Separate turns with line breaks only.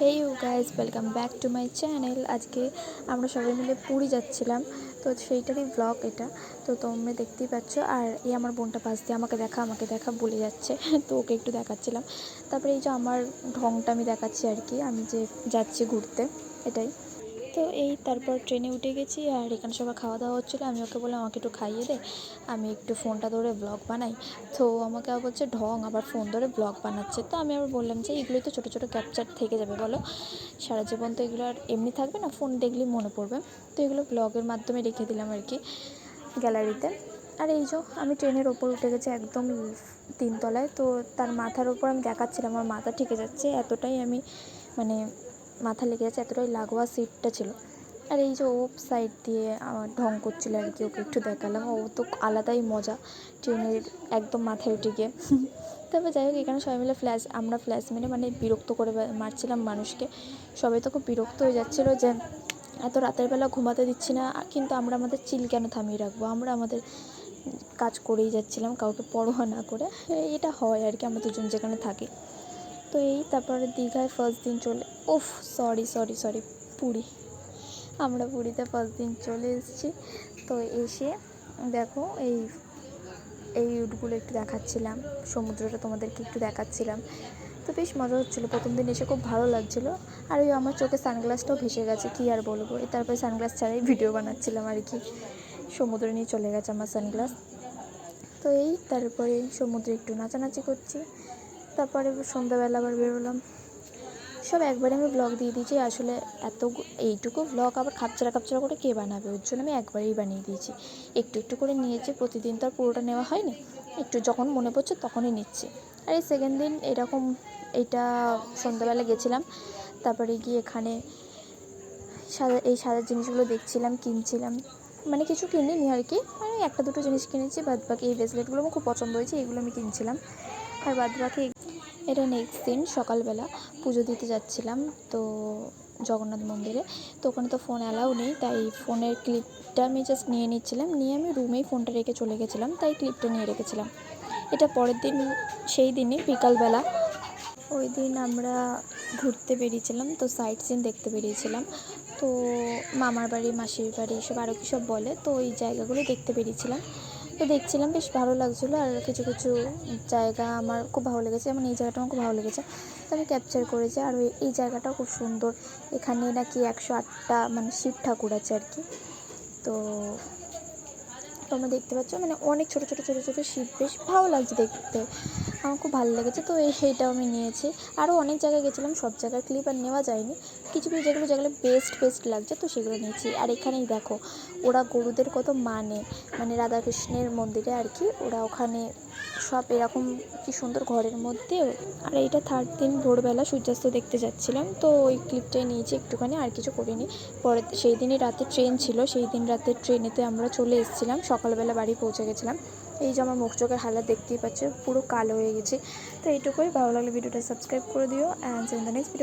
Hey you guys, welcome back to my channel. আজকে আমরা সবাই মিলে পুরী যাচ্ছিলাম, তো সেইটারই ব্লগ এটা। তো তোমরা দেখতেই পাচ্ছ। আর এই আমার বোনটা পাশ দিয়ে আমাকে দেখা বলে যাচ্ছে, তো ওকে একটু দেখাচ্ছিলাম। তারপরে এই যে আমার ঢংটা আমি দেখাচ্ছি আর কি, আমি যে যাচ্ছি ঘুরতে, এটাই। তো এই তারপর ট্রেনে উঠে গেছি, আর এখানে সবাই খাওয়া দাওয়া হচ্ছিলো। আমি ওকে বললাম আমাকে একটু খাইয়ে দে, আমি একটু ফোনটা ধরে ব্লগ বানাই। তো আমাকে আবার বলছে ঢং, আবার ফোন ধরে ব্লগ বানাচ্ছে। তো আমি আবার বললাম যে এগুলোই তো ছোটো ছোটো ক্যাপচার থেকে যাবে, বলো সারা জীবন তো এগুলো আর এমনি থাকবে না, ফোন দেখলেই মনে পড়বে। তো এগুলো ব্লগের মাধ্যমে রেখে দিলাম আর কি গ্যালারিতে। আর এই যে আমি ট্রেনের ওপর উঠে গেছি একদম 3 তলায়। তো তার মাথার ওপর আমি দেখাচ্ছিলাম আমার মাথা ঠেকে যাচ্ছে, এতটাই আমি মানে মাথা লেগে যাচ্ছে, এতটাই লাগোয়া সিটটা ছিল। আর এই যে ও সাইড দিয়ে আমার ঢং করছিল আর কি, ওকে একটু দেখালাম। ও তো আলাদাই মজা ট্রেনের একদম মাথায় উঠে গিয়ে। তারপর যাই হোক, এখানে সবাই মিলে আমরা ফ্ল্যাশ মেরে মানে বিরক্ত করে মারছিলাম মানুষকে। সবাই তো খুব বিরক্ত হয়ে যাচ্ছিলো যে এত রাতের বেলা ঘুমাতে দিচ্ছি না, কিন্তু আমরা আমাদের চিল কেন থামিয়ে রাখবো, আমরা আমাদের কাজ করেই যাচ্ছিলাম কাউকে পরোয়া না করে। এটা হয় আর কি আমরা দুজন যেখানে থাকি। তো এই তারপরে দীঘায় ফার্স্ট দিন চলে সরি পুরী, আমরা পুরীতে ফার্স্ট দিন চলে এসেছি। তো এসে দেখো এই রুটগুলো একটু দেখাচ্ছিলাম, সমুদ্রটা তোমাদেরকে একটু দেখাচ্ছিলাম। তো বেশ মজা হচ্ছিলো, প্রথম দিন এসে খুব ভালো লাগছিলো। আর ওই আমার চোখে সানগ্লাসটাও ভেসে গেছে, কী আর বলবো। তারপরে সানগ্লাস ছাড়াই ভিডিও বানাচ্ছিলাম আর কি, সমুদ্র নিয়ে চলে গেছে আমার সানগ্লাস। তো এই তারপরে সমুদ্রে একটু নাচানাচি করছি। তারপরে সন্ধ্যাবেলা আবার বেরোলাম। সব একবারে আমি ব্লগ দিয়ে দিয়েছি আসলে। এইটুকু ব্লগ আবার খাপছাড়া করে কে বানাবে, ওর জন্য আমি একবারেই বানিয়ে দিয়েছি। একটু একটু করে নিয়েছি, প্রতিদিন তো আর পুরোটা নেওয়া হয়নি, একটু যখন মনে পড়ছে তখনই নিচ্ছি। আর এই সেকেন্ড দিন এরকম এইটা সন্ধ্যাবেলা গেছিলাম। তারপরে গিয়ে এখানে সাজার জিনিসগুলো দেখছিলাম, কিনছিলাম। মানে কিছু কিনিনি আর কি, মানে একটা দুটো জিনিস কিনেছি, বাদবাকি এই ব্রেসলেটগুলো আমার খুব পছন্দ হয়েছে, এগুলো আমি কিনছিলাম। আর বাদবাকি এটা নেক্সট দিন সকালবেলা পুজো দিতে যাচ্ছিলাম তো জগন্নাথ মন্দিরে। তো ওখানে তো ফোন অ্যালাউ নেই, তাই ফোনের ক্লিপটা আমি জাস্ট নিয়ে নিচ্ছিলাম, নিয়ে আমি রুমেই ফোনটা রেখে চলে গেছিলাম, তাই ক্লিপটা নিয়ে রেখেছিলাম। এটা পরের দিন, সেই দিনই বিকালবেলা। ওই দিন আমরা ঘুরতে বেরিয়েছিলাম, তো সাইট সিন দেখতে বেরিয়েছিলাম। তো মামার বাড়ি, মাসির বাড়ি, সব আরও কী সব বলে, তো ওই জায়গাগুলো দেখতে বেরিয়েছিলাম। তো দেখছিলাম, বেশ ভালো লাগছিলো। আর কিছু কিছু জায়গা আমার খুব ভালো লেগেছে, যেমন এই জায়গাটা আমার খুব ভালো লেগেছে, তো আমি ক্যাপচার করেছি। আর এই জায়গাটাও খুব সুন্দর, এখানে নাকি 108টা মানে শিব ঠাকুর আছে আর কি। তো তোমরা দেখতে পাচ্ছ, মানে অনেক ছোটো শিব, বেশ ভালো লাগছে দেখতে, আমার খুব ভালো লেগেছে। তো এইটাও আমি নিয়েছি। আরও অনেক জায়গায় গেছিলাম, সব জায়গায় ক্লিপ আর নেওয়া যায়নি, কিছু কিছু যেগুলো বেস্ট লাগছে তো সেগুলো নিয়েছি। আর এখানেই দেখো ওরা গরুদের কত মানে রাধাকৃষ্ণের মন্দিরে আর কি, ওরা ওখানে সব এরকম কি সুন্দর ঘরের মধ্যে। আর এইটা থার্ড দিন ভোরবেলা সূর্যাস্ত দেখতে যাচ্ছিলাম, তো ওই ক্লিপটাই নিয়েছি একটুখানি, আর কিছু করিনি। পরে সেই দিনই রাতে ট্রেন ছিল, সেই দিন রাতে ট্রেনেতে আমরা চলে এসেছিলাম, সকালবেলা বাড়ি পৌঁছে গেছিলাম। এই যে আমার মুখ চোখের হালাত দেখতেই পাচ্ছে, পুরো কালো হয়ে গেছে। তো এইটুকুই, ভালো লাগলে ভিডিওটা সাবস্ক্রাইব করে দিও, and in the next video.